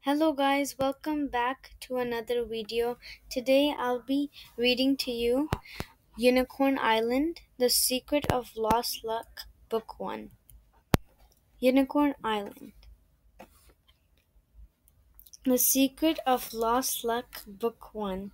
Hello guys, welcome back to another video. Today I'll be reading to you Unicorn Island, The Secret of Lost Luck, Book 1. Unicorn Island. The Secret of Lost Luck, Book 1.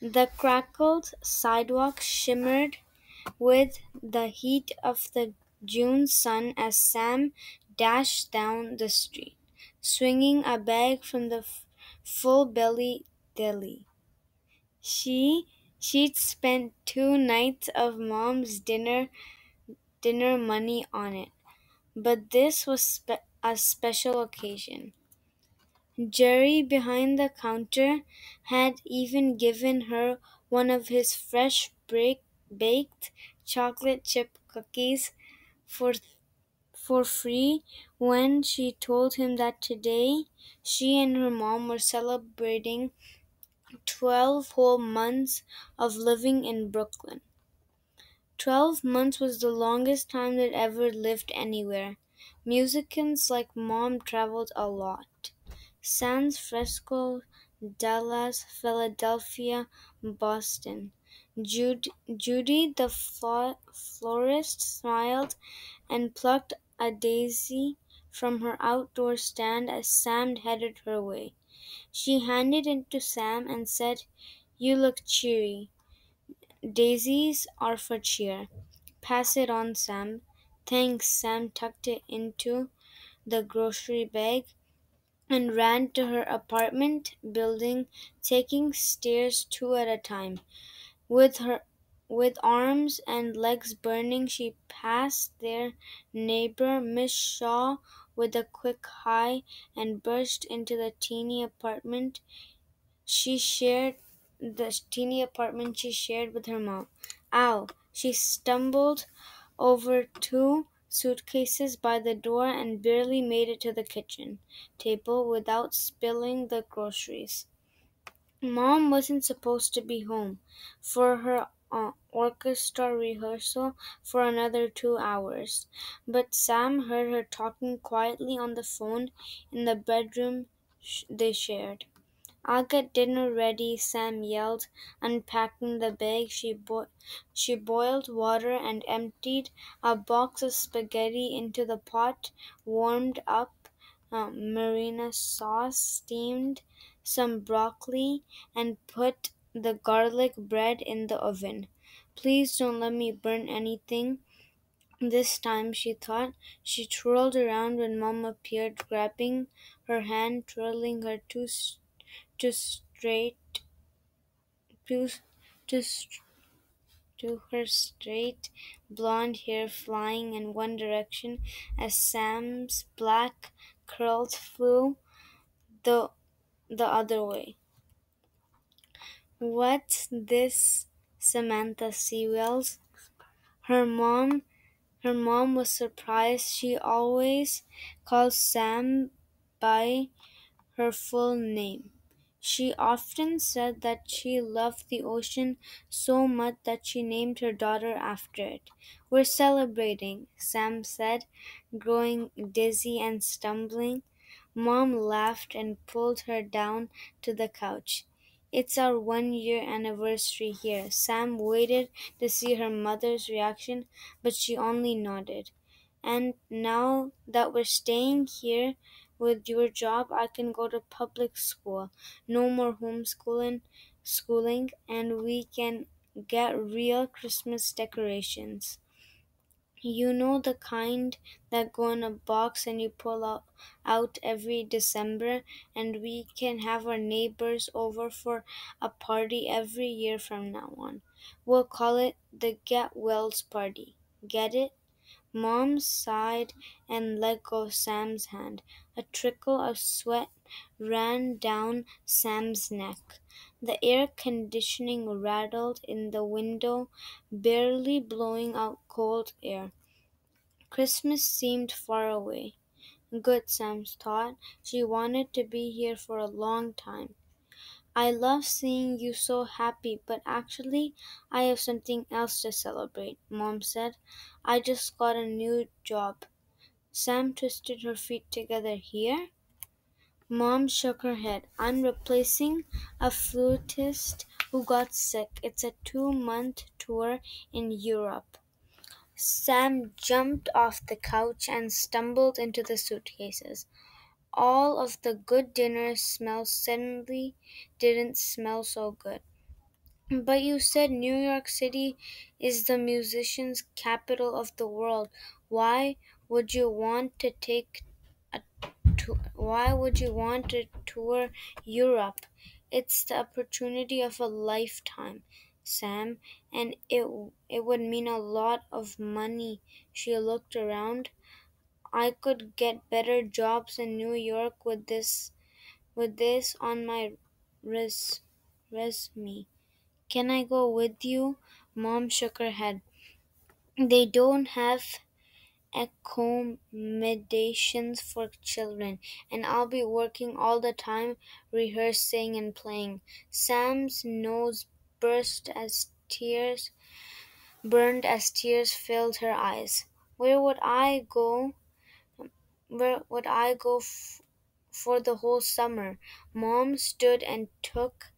The crackled sidewalk shimmered with the heat of the June sun as Sam dashed down the street, swinging a bag from the full-belly deli. She'd spent 2 nights of Mom's dinner money on it, but this was a special occasion. Jerry behind the counter had even given her one of his fresh baked chocolate chip cookies for free when she told him that today she and her mom were celebrating 12 whole months of living in Brooklyn. 12 months was the longest time they'd ever lived anywhere. Musicians like Mom traveled a lot. San Francisco, Dallas, Philadelphia, Boston. Judy the florist smiled and plucked a daisy from her outdoor stand as Sam headed her way. She handed it to Sam and said, "You look cheery. Daisies are for cheer. Pass it on, Sam." "Thanks." Sam tucked it into the grocery bag and ran to her apartment building, taking stairs 2 at a time. With arms and legs burning, she passed their neighbor, Miss Shaw, with a quick hi and burst into the teeny apartment she shared with her mom. Ow! She stumbled over 2 suitcases by the door and barely made it to the kitchen table without spilling the groceries. Mom wasn't supposed to be home for her orchestra rehearsal for another 2 hours, but Sam heard her talking quietly on the phone in the bedroom they shared. "I'll get dinner ready," Sam yelled, unpacking the bag. She boiled water and emptied a box of spaghetti into the pot, warmed up marinara sauce, steamed some broccoli, and put the garlic bread in the oven. "Please don't let me burn anything this time," she thought. She twirled around when Mom appeared, grabbing her hand, twirling her to straight to to to her straight blonde hair flying in one direction as Sam's black curls flew the other way. "What's this?" Samantha Sewells. Her mom was surprised. She always called Sam by her full name. She often said that she loved the ocean so much that she named her daughter after it. "We're celebrating," Sam said, growing dizzy and stumbling. Mom laughed and pulled her down to the couch. "It's our 1 year anniversary here." Sam waited to see her mother's reaction, but she only nodded. "And now that we're staying here with your job, I can go to public school. No more schooling, and we can get real Christmas decorations. You know, the kind that go in a box and you pull out every December, and we can have our neighbors over for a party every year from now on. We'll call it the Get Wells Party. Get it?" Mom sighed and let go of Sam's hand. A trickle of sweat ran down Sam's neck. The air conditioning rattled in the window, barely blowing out cold air. Christmas seemed far away. Good, Sam thought. She wanted to be here for a long time. "I love seeing you so happy, but actually I have something else to celebrate," Mom said. "I just got a new job." Sam twisted her feet together. "Here?" Mom shook her head. I'm replacing a flutist who got sick. It's a 2 month tour in Europe. Sam jumped off the couch and stumbled into the suitcases. All of the good dinner smells suddenly didn't smell so good. But you said New York City is the musician's capital of the world. Why would you want to take a why would you want to tour Europe? It's the opportunity of a lifetime, Sam, and it would mean a lot of money. She looked around. I could get better jobs in New York with this on my res, resume. Can I go with you? Mom shook her head. They don't have accommodations for children, and I'll be working all the time, rehearsing and playing. Sam's nose burst as tears burned as tears filled her eyes. Where would I go? Where would I go for the whole summer? Mom stood and took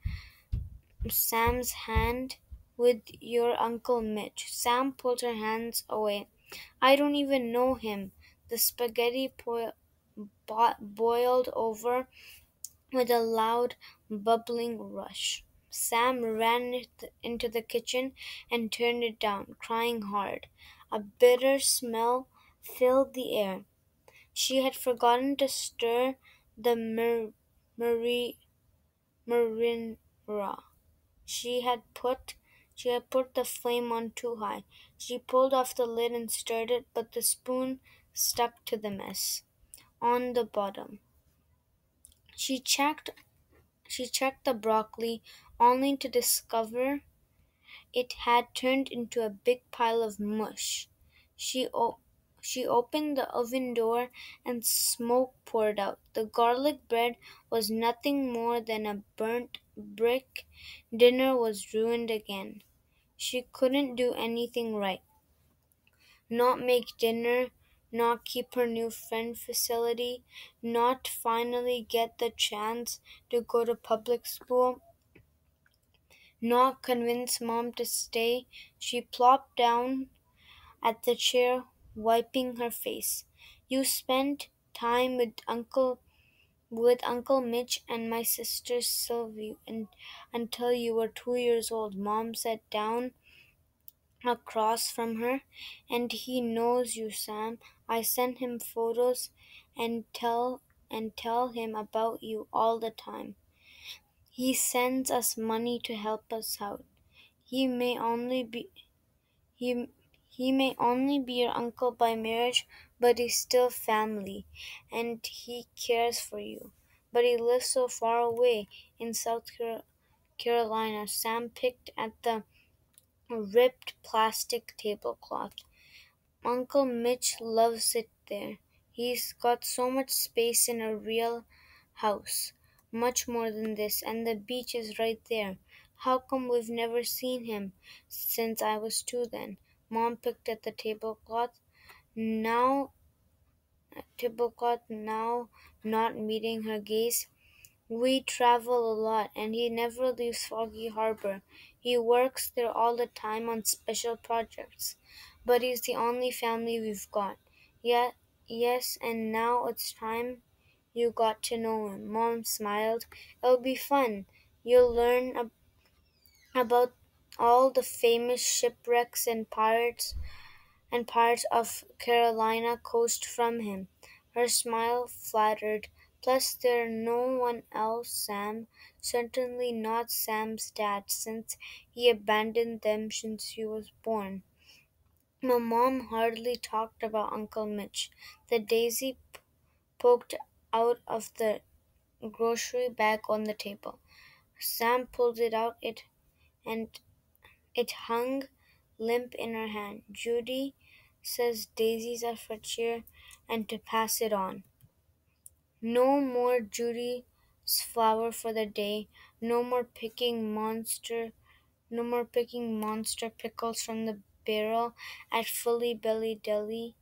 Sam's hand. With your Uncle Mitch. Sam pulled her hands away. I don't even know him. The spaghetti boiled over with a loud, bubbling rush. Sam ran into the kitchen and turned it down, crying hard. A bitter smell filled the air. She had forgotten to stir the marinara. She had put the flame on too high. She pulled off the lid and stirred it, but the spoon stuck to the mess on the bottom. She checked she checked the broccoli only to discover it had turned into a big pile of mush. She o- she opened the oven door and smoke poured out. The garlic bread was nothing more than a burnt brick. Dinner was ruined again. She couldn't do anything right. Not make dinner, not keep her new friend facility, not finally get the chance to go to public school, not convince mom to stay. She plopped down at the chair, wiping her face. You spent time with Uncle Mitch and my sister Sylvie until you were 2 years old. Mom sat down across from her. And he knows you, Sam. I send him photos and tell him about you all the time. He sends us money to help us out. He may only be he he may only be your uncle by marriage, but he's still family, and he cares for you. But he lives so far away in Carolina. Sam picked at the ripped plastic tablecloth. Uncle Mitch loves it there. He's got so much space in a real house. Much more than this, and the beach is right there. How come we've never seen him since I was 2 then? Mom picked at the now tablecloth now not meeting her gaze. We travel a lot, and he never leaves Foggy Harbor. He works there all the time on special projects. But he's the only family we've got. Yeah, yes, and now it's time you got to know him. Mom smiled. It'll be fun. You'll learn about all the famous shipwrecks and parts of Carolina coast from him. Her smile flattered. Plus there's no one else, Sam. Certainly not Sam's dad, since he abandoned them since she was born. My mom hardly talked about Uncle Mitch. The daisy poked out of the grocery bag on the table. Sam pulled it out and it hung limp in her hand. Judy says daisies are for cheer and to pass it on. No more Judy's flower for the day. No more picking monster pickles from the barrel at Fully Belly Deli.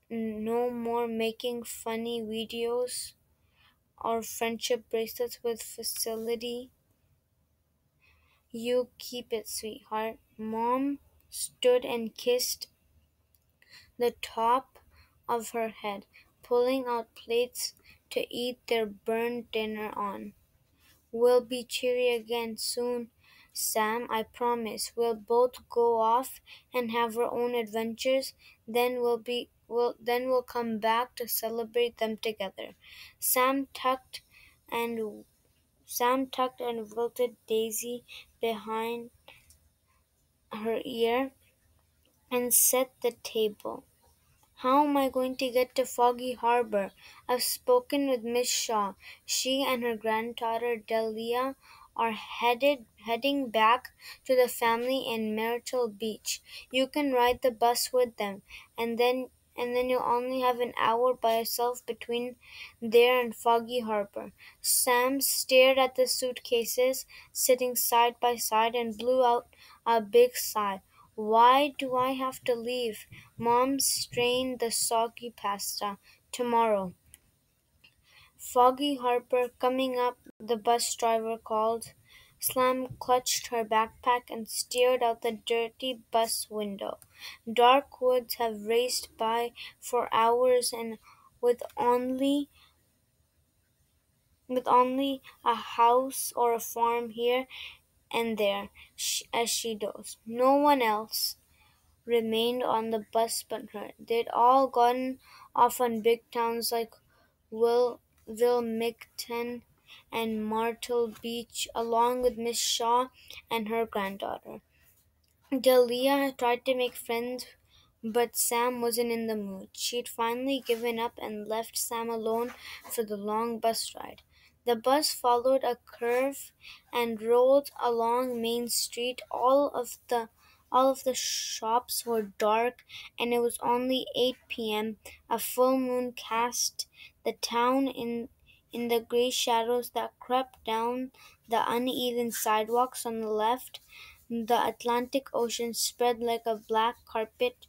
No more making funny videos our friendship bracelets with facility. You keep it, sweetheart. Mom stood and kissed the top of her head, pulling out plates to eat their burnt dinner on. We'll be cheery again soon, Sam, I promise. We'll both go off and have our own adventures, then we'll come back to celebrate them together. Sam tucked and Sam tucked and wilted Daisy behind her ear and set the table. How am I going to get to Foggy Harbor? I've spoken with Miss Shaw. She and her granddaughter Delia are heading back to the family in Myrtle Beach. You can ride the bus with them, and then you'll only have an hour by yourself between there and Foggy Harbor. Sam stared at the suitcases sitting side by side and blew out a big sigh. Why do I have to leave? Mom strained the soggy pasta. Tomorrow. Foggy Harbor coming up, the bus driver called. Slam clutched her backpack and stared out the dirty bus window. Dark woods have raced by for hours and with only with only a house or a farm here and there as she dozed. No one else remained on the bus but her. They'd all gotten off on big towns like Wilmington and Myrtle Beach, along with Miss Shaw and her granddaughter. Delia had tried to make friends, but Sam wasn't in the mood. She'd finally given up and left Sam alone for the long bus ride. The bus followed a curve and rolled along Main Street. All of the shops were dark, and it was only 8 p.m. A full moon cast the town in the gray shadows that crept down the uneven sidewalks on the left. The Atlantic Ocean spread like a black carpet,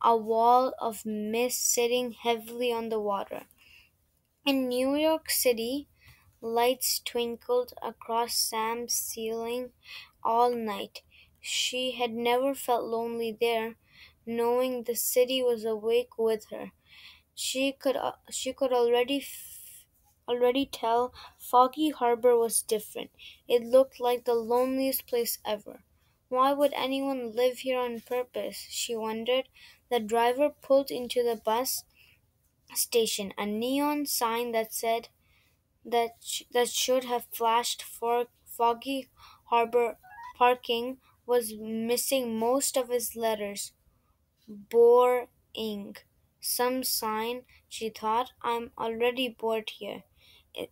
a wall of mist sitting heavily on the water. In New York City, lights twinkled across Sam's ceiling all night. She had never felt lonely there, knowing the city was awake with her. She could already tell Foggy Harbor was different. It looked like the loneliest place ever. Why would anyone live here on purpose? She wondered. The driver pulled into the bus station. A neon sign that said that should have flashed for Foggy Harbor parking was missing most of its letters. Boring. Some sign, she thought. I'm already bored here. It,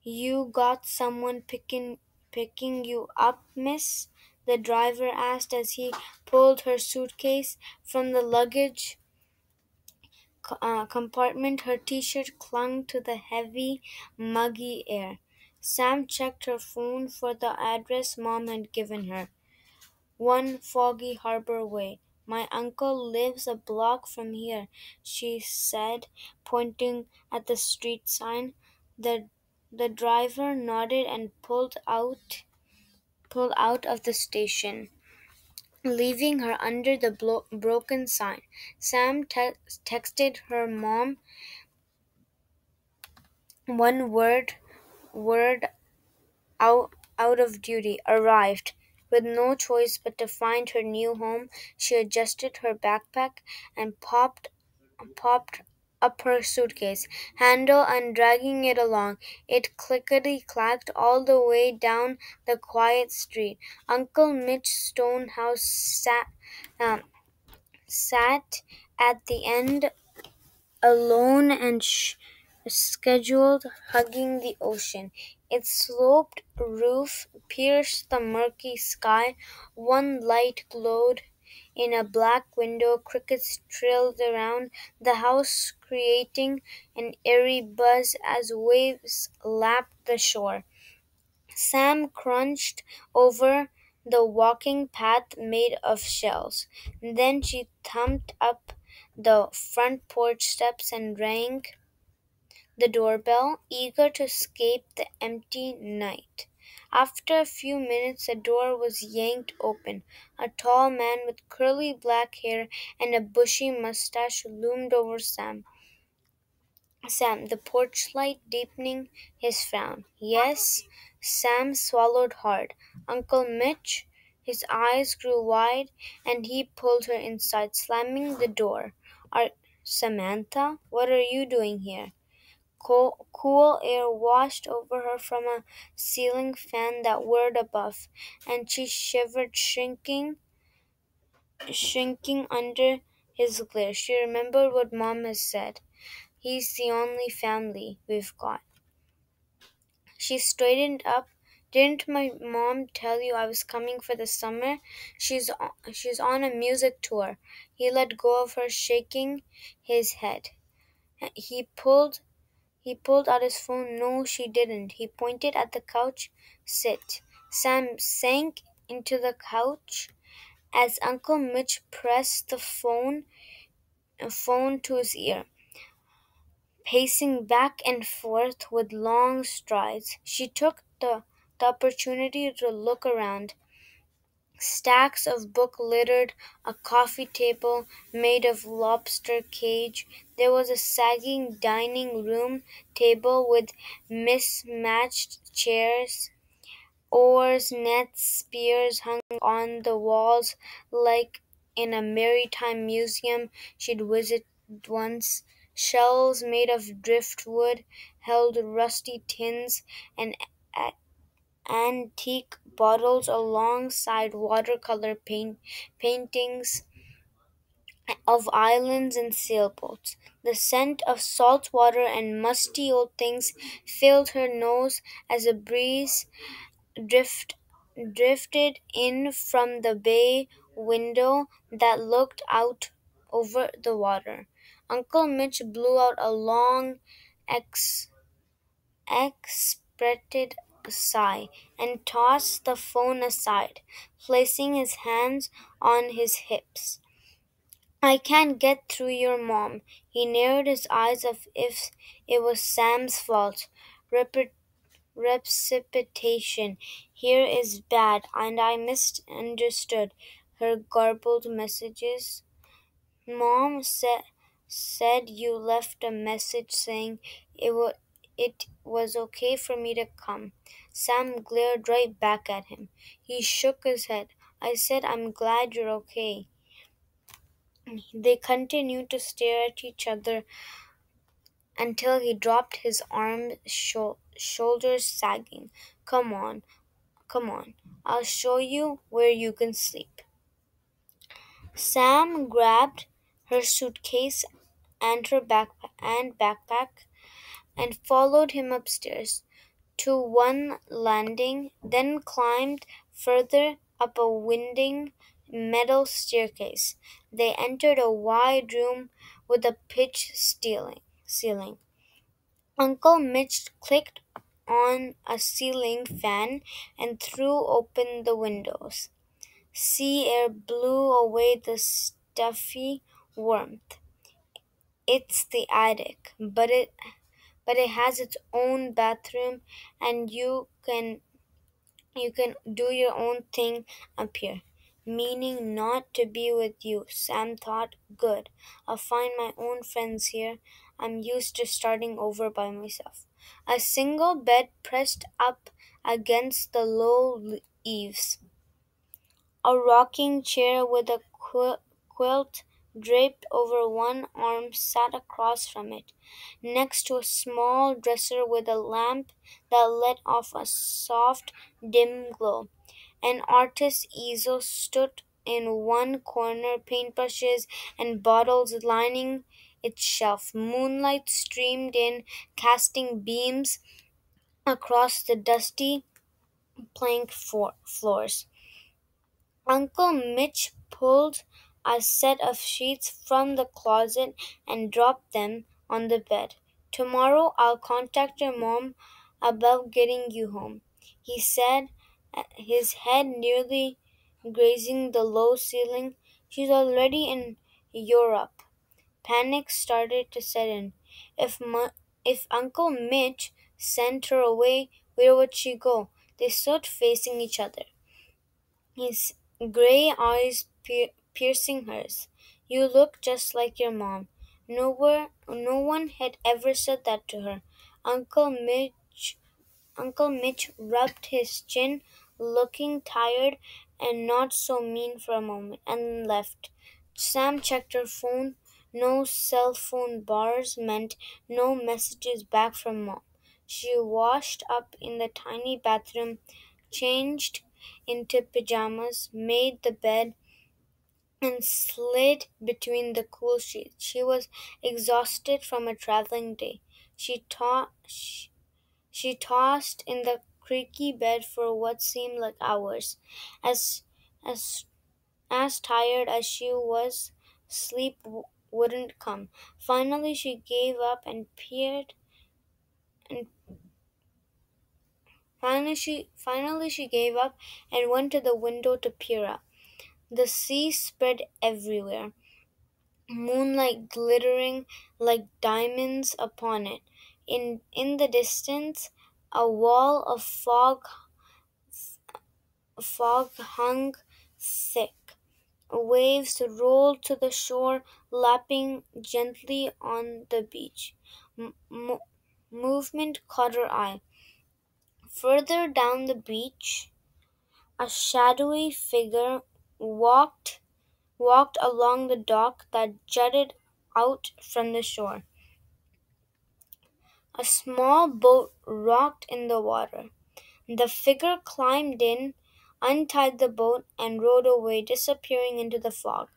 you got someone picking you up, miss? The driver asked as he pulled her suitcase from the luggage compartment. Her t-shirt clung to the heavy, muggy air. Sam checked her phone for the address Mom had given her. 1 Foggy Harbor Way. My uncle lives a block from here, she said, pointing at the street sign. The the driver nodded and pulled out of the station, leaving her under the broken sign. Sam texted her mom one word out of duty, arrived. With no choice but to find her new home, she adjusted her backpack and popped up her suitcase handle and dragging it along. It clickety-clacked all the way down the quiet street. Uncle Mitch's stone house um, sat at the end, alone and scheduled, hugging the ocean. Its sloped roof pierced the murky sky. One light glowed in a black window. Crickets trilled around the house, creating an eerie buzz as waves lapped the shore. Sam crunched over the walking path made of shells. Then she thumped up the front porch steps and rang the doorbell, eager to escape the empty night. After a few minutes, the door was yanked open. A tall man with curly black hair and a bushy mustache loomed over Sam, the porch light deepening his frown. Yes, Sam swallowed hard. Uncle Mitch? His eyes grew wide, and he pulled her inside, slamming the door. Are Samantha, what are you doing here? Cool air washed over her from a ceiling fan that whirred above, and she shivered, shrinking under his glare. She remembered what Mom had said. He's the only family we've got. She straightened up. Didn't my mom tell you I was coming for the summer? She's on a music tour. He let go of her, shaking his head. He pulled He pulled out his phone. No, she didn't. He pointed at the couch. Sit. Sam sank into the couch as Uncle Mitch pressed the phone to his ear, pacing back and forth with long strides. She took the opportunity to look around. Stacks of books littered a coffee table made of lobster cage. There was a sagging dining room table with mismatched chairs. Oars, nets, spears hung on the walls like in a maritime museum she'd visited once. Shelves made of driftwood held rusty tins and antique bottles alongside watercolor paintings of islands and sailboats. The scent of salt water and musty old things filled her nose as a breeze drift, drifted in from the bay window that looked out over the water. Uncle Mitch blew out a long, exspected sigh and tossed the phone aside, placing his hands on his hips. I can't get through your mom. He narrowed his eyes as if it was Sam's fault. Precipitation here is bad, and I misunderstood her garbled messages. Mom said you left a message saying it was okay for me to come. Sam glared right back at him. He shook his head. I said I'm glad you're okay. They continued to stare at each other until he dropped his arms, shoulders sagging. Come on. I'll show you where you can sleep. Sam grabbed her suitcase and her backpack and followed him upstairs to one landing, then climbed further up a winding metal staircase. They entered a wide room with a pitch ceiling. Uncle Mitch clicked on a ceiling fan and threw open the windows. Sea air blew away the stuffy warmth. It's the attic, but it has its own bathroom, and you can do your own thing up here. Meaning not to be with you, Sam thought. Good. I'll find my own friends here. I'm used to starting over by myself. A single bed pressed up against the low eaves. A rocking chair with a quilt draped over one arm sat across from it, next to a small dresser with a lamp that let off a soft, dim glow. An artist's easel stood in one corner, paintbrushes and bottles lining its shelf. Moonlight streamed in, casting beams across the dusty plank floors. Uncle Mitch pulled a set of sheets from the closet and dropped them on the bed. Tomorrow I'll contact your mom about getting you home, he said, his head nearly grazing the low ceiling. She's already in Europe. Panic started to set in. If if Uncle Mitch sent her away, where would she go? They stood facing each other, his gray eyes piercing hers. You look just like your mom. No one had ever said that to her. Uncle Mitch rubbed his chin, looking tired and not so mean for a moment, and left. Sam checked her phone. No cell phone bars meant no messages back from Mom. She washed up in the tiny bathroom, changed into pajamas, made the bed, and slid between the cool sheets. She was exhausted from a traveling day. She tossed in the creaky bed for what seemed like hours. As as as tired as she was, sleep wouldn't come. Finally, she gave up and peered. And finally she gave up and went to the window to peer out. The sea spread everywhere, moonlight glittering like diamonds upon it. In the distance, a wall of fog hung thick. Waves rolled to the shore, lapping gently on the beach. Movement caught her eye. Further down the beach, a shadowy figure walked along the dock that jutted out from the shore. A small boat rocked in the water. The figure climbed in, untied the boat, and rowed away, disappearing into the fog.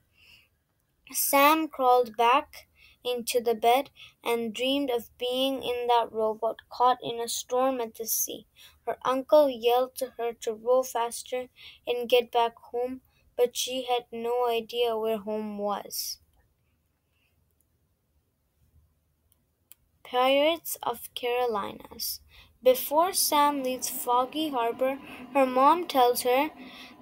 Sam crawled back into the bed and dreamed of being in that rowboat caught in a storm at the sea. Her uncle yelled to her to row faster and get back home, but she had no idea where home was. Pirates of Carolinas. Before Sam leaves Foggy Harbor, her mom tells her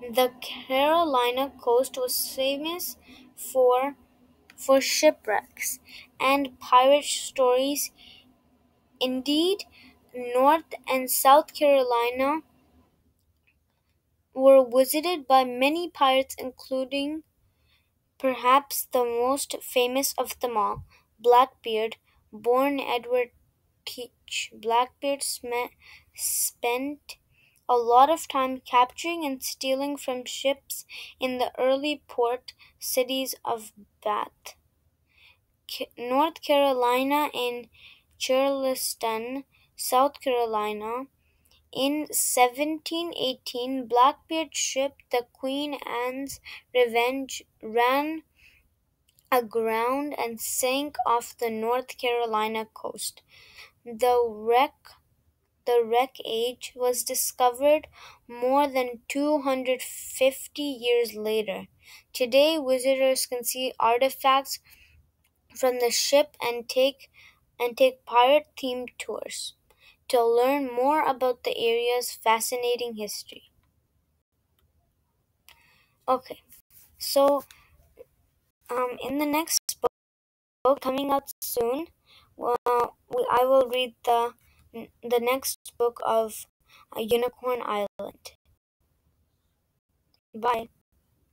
the Carolina coast was famous for shipwrecks and pirate stories. Indeed, North and South Carolina were visited by many pirates, including perhaps the most famous of them all, Blackbeard, born Edward Teach. Blackbeard spent a lot of time capturing and stealing from ships in the early port cities of Bath, North Carolina, and Charleston, South Carolina. In 1718, Blackbeard's ship, the Queen Anne's Revenge, ran aground and sank off the North Carolina coast. The wreckage was discovered more than 250 years later. Today, visitors can see artifacts from the ship and take pirate-themed tours to learn more about the area's fascinating history. Okay, so in the next book coming out soon, I will read the next book of Unicorn Island. Bye.